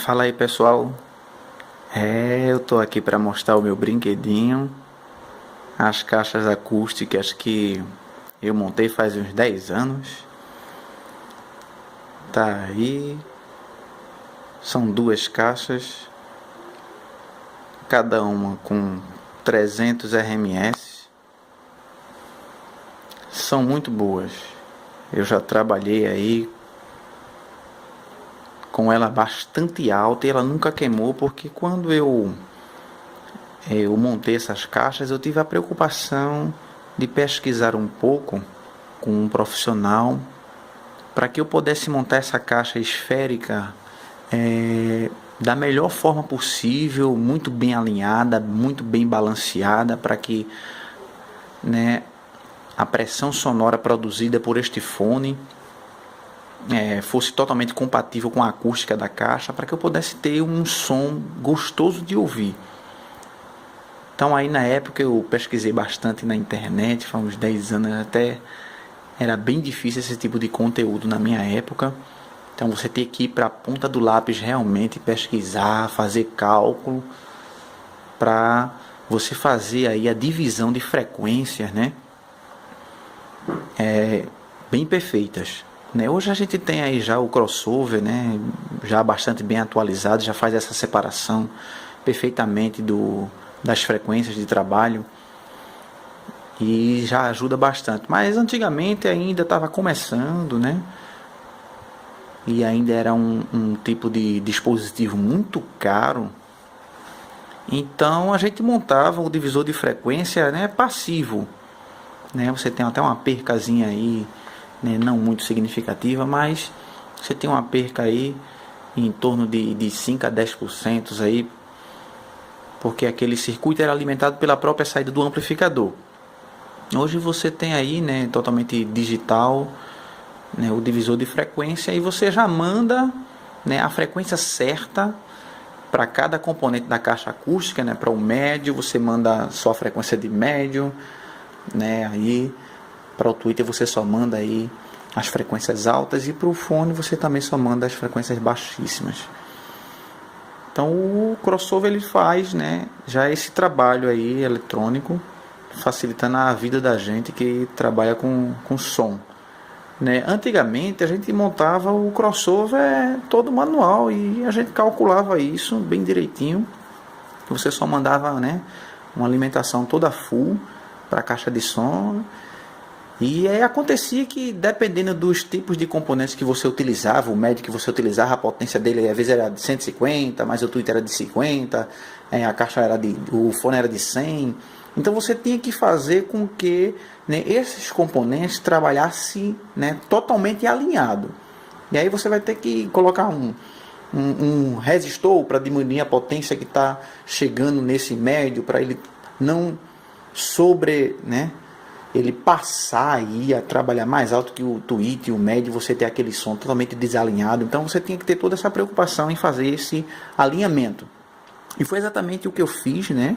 Fala aí, pessoal. Eu tô aqui para mostrar o meu brinquedinho, as caixas acústicas que eu montei faz uns 10 anos. Tá aí. São duas caixas, cada uma com 300 RMS. São muito boas. Eu já trabalhei aí com ela bastante alta e ela nunca queimou, porque quando eu montei essas caixas, eu tive a preocupação de pesquisar um pouco com um profissional para que eu pudesse montar essa caixa esférica da melhor forma possível, muito bem alinhada, muito bem balanceada, para que, né, a pressão sonora produzida por este fone fosse totalmente compatível com a acústica da caixa, para que eu pudesse ter um som gostoso de ouvir. Então aí na época eu pesquisei bastante na internet, faz uns 10 anos, até era bem difícil esse tipo de conteúdo na minha época. Então você tem que ir para a ponta do lápis realmente pesquisar, fazer cálculo para você fazer aí a divisão de frequências, né? Bem perfeitas. Né? Hoje a gente tem aí já o crossover, né? Já bastante bem atualizado, já faz essa separação perfeitamente das frequências de trabalho e já ajuda bastante. Mas antigamente ainda estava começando, né? E ainda era um tipo de dispositivo muito caro. Então a gente montava o divisor de frequência, né, passivo. Né? Você tem até uma percazinha aí, né, não muito significativa, mas você tem uma perca aí em torno de 5 a 10% aí, porque aquele circuito era alimentado pela própria saída do amplificador. Hoje você tem aí, né, totalmente digital, né, o divisor de frequência, e você já manda, né, a frequência certa para cada componente da caixa acústica, né, para o médio você manda só a frequência de médio, né, aí para o Twitter você só manda aí as frequências altas, e para o fone você também só manda as frequências baixíssimas. Então o crossover ele faz, né, já esse trabalho aí eletrônico, facilitando a vida da gente que trabalha com som. Né? Antigamente a gente montava o crossover todo manual e a gente calculava isso bem direitinho. Você só mandava, né, uma alimentação toda full para a caixa de som. E aí acontecia que, dependendo dos tipos de componentes que você utilizava, o médio que você utilizava, a potência dele às vezes era de 150, mas o tweet era de 50, a caixa o fone era de 100. Então você tinha que fazer com que, né, esses componentes trabalhassem, né, totalmente alinhado. E aí você vai ter que colocar um resistor para diminuir a potência que está chegando nesse médio, para ele não né, ele passar aí a trabalhar mais alto que o tweet e o médio, você ter aquele som totalmente desalinhado. Então você tinha que ter toda essa preocupação em fazer esse alinhamento. E foi exatamente o que eu fiz, né?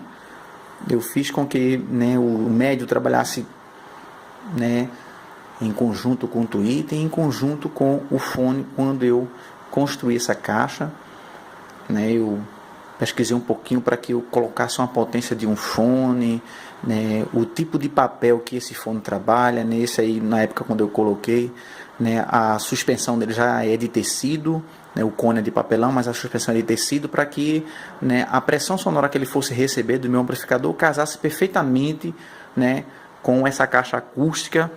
Eu fiz com que, né, o médio trabalhasse, né, em conjunto com o tweet e em conjunto com o fone. Quando eu construí essa caixa, né, eu pesquisei um pouquinho para que eu colocasse uma potência de um fone, né, o tipo de papel que esse fone trabalha. Nesse aí, na época quando eu coloquei, né, a suspensão dele já é de tecido, né, o cone é de papelão, mas a suspensão é de tecido, para que, né, a pressão sonora que ele fosse receber do meu amplificador casasse perfeitamente, né, com essa caixa acústica.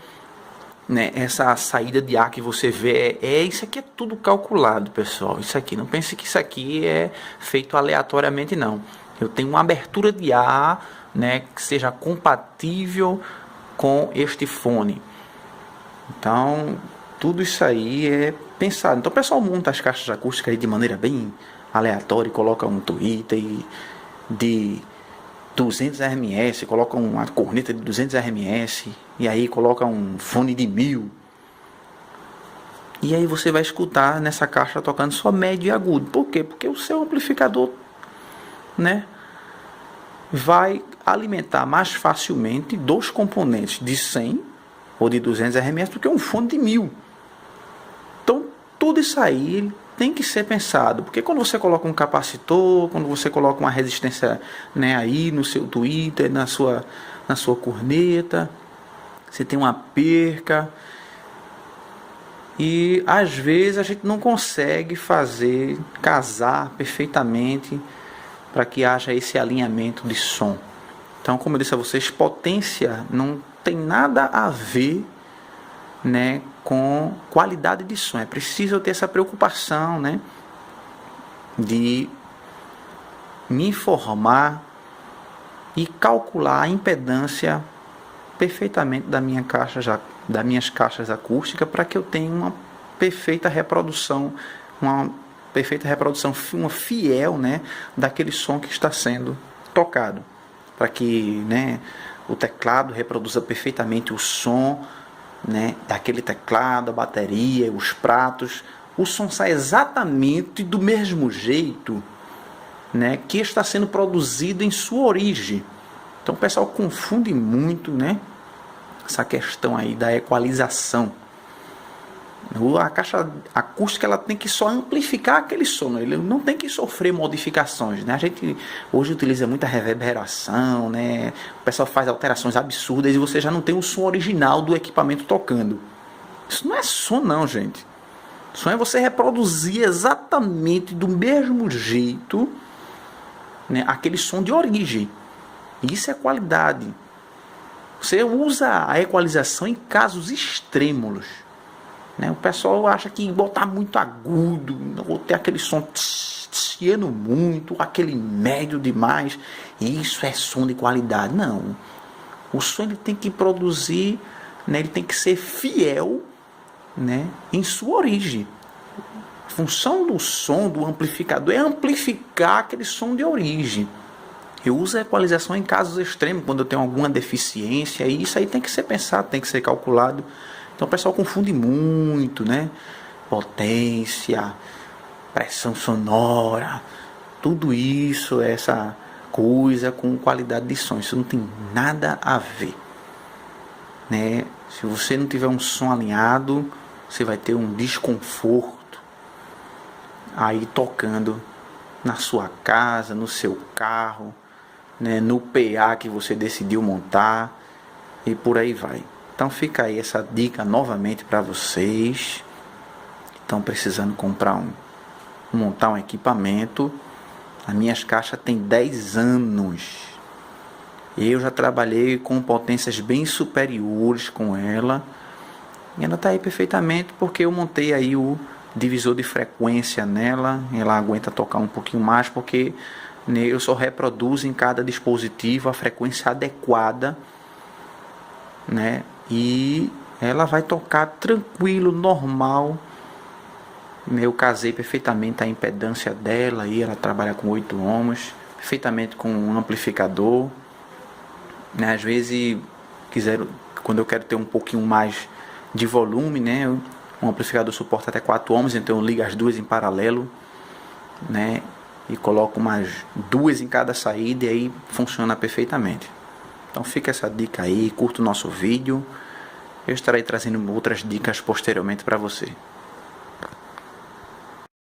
Né, essa saída de ar que você vê, isso aqui é tudo calculado, pessoal. Isso aqui, não pense que isso aqui é feito aleatoriamente, não. Eu tenho uma abertura de ar, né, que seja compatível com este fone. Então tudo isso aí é pensado. Então o pessoal monta as caixas acústicas aí de maneira bem aleatória, coloca um tweeter de 200 RMS, coloca uma corneta de 200 RMS, e aí coloca um fone de 1000. E aí você vai escutar nessa caixa tocando só médio e agudo. Por quê? Porque o seu amplificador, né, vai alimentar mais facilmente dois componentes de 100 ou de 200 RMS do que um fone de 1000. Então tudo isso aí tem que ser pensado, porque quando você coloca um capacitor, quando você coloca uma resistência, né, aí no seu tweeter, na sua corneta, você tem uma perca, e às vezes a gente não consegue casar perfeitamente para que haja esse alinhamento de som. Então, como eu disse a vocês, potência não tem nada a ver, né, com qualidade de som. É preciso ter essa preocupação, né, de me informar e calcular a impedância perfeitamente das minhas caixas acústicas, para que eu tenha uma perfeita reprodução, uma fiel, né, daquele som que está sendo tocado, para que, né, o teclado reproduza perfeitamente o som, né, daquele teclado, a bateria, os pratos, o som sai exatamente do mesmo jeito, né, que está sendo produzido em sua origem. Então o pessoal confunde muito, né, essa questão aí da equalização. A caixa acústica, ela tem que só amplificar aquele som, ele não tem que sofrer modificações, né? A gente hoje utiliza muita reverberação, né? O pessoal faz alterações absurdas e você já não tem o som original do equipamento tocando. Isso não é som não, gente. Som é você reproduzir exatamente do mesmo jeito, né, aquele som de origem. Isso é qualidade. Você usa a equalização em casos extremos, né? O pessoal acha que botar muito agudo, ou ter aquele som chiando muito, aquele médio demais, isso é som de qualidade. Não. O som ele tem que produzir, né, ele tem que ser fiel, né, em sua origem. A função do som, do amplificador, é amplificar aquele som de origem. Eu uso a equalização em casos extremos, quando eu tenho alguma deficiência, e isso aí tem que ser pensado, tem que ser calculado. Então o pessoal confunde muito, né? Potência, pressão sonora, tudo isso, essa coisa com qualidade de som. Isso não tem nada a ver, né? Se você não tiver um som alinhado, você vai ter um desconforto aí tocando na sua casa, no seu carro, né? No PA que você decidiu montar, e por aí vai. Então fica aí essa dica novamente para vocês que estão precisando montar um equipamento. As minhas caixas têm 10 anos. Eu já trabalhei com potências bem superiores com ela. E ela está aí perfeitamente porque eu montei aí o divisor de frequência nela. Ela aguenta tocar um pouquinho mais porque, né, eu só reproduzo em cada dispositivo a frequência adequada, né? E ela vai tocar tranquilo, normal. Eu casei perfeitamente a impedância dela, e ela trabalha com 8 ohms, perfeitamente com um amplificador, né? Às vezes, quando eu quero ter um pouquinho mais de volume, né, um amplificador suporta até 4 ohms, então eu ligo as duas em paralelo, né, e coloco umas 2 em cada saída, e aí funciona perfeitamente. Então fica essa dica aí, curta o nosso vídeo. Eu estarei trazendo outras dicas posteriormente para você.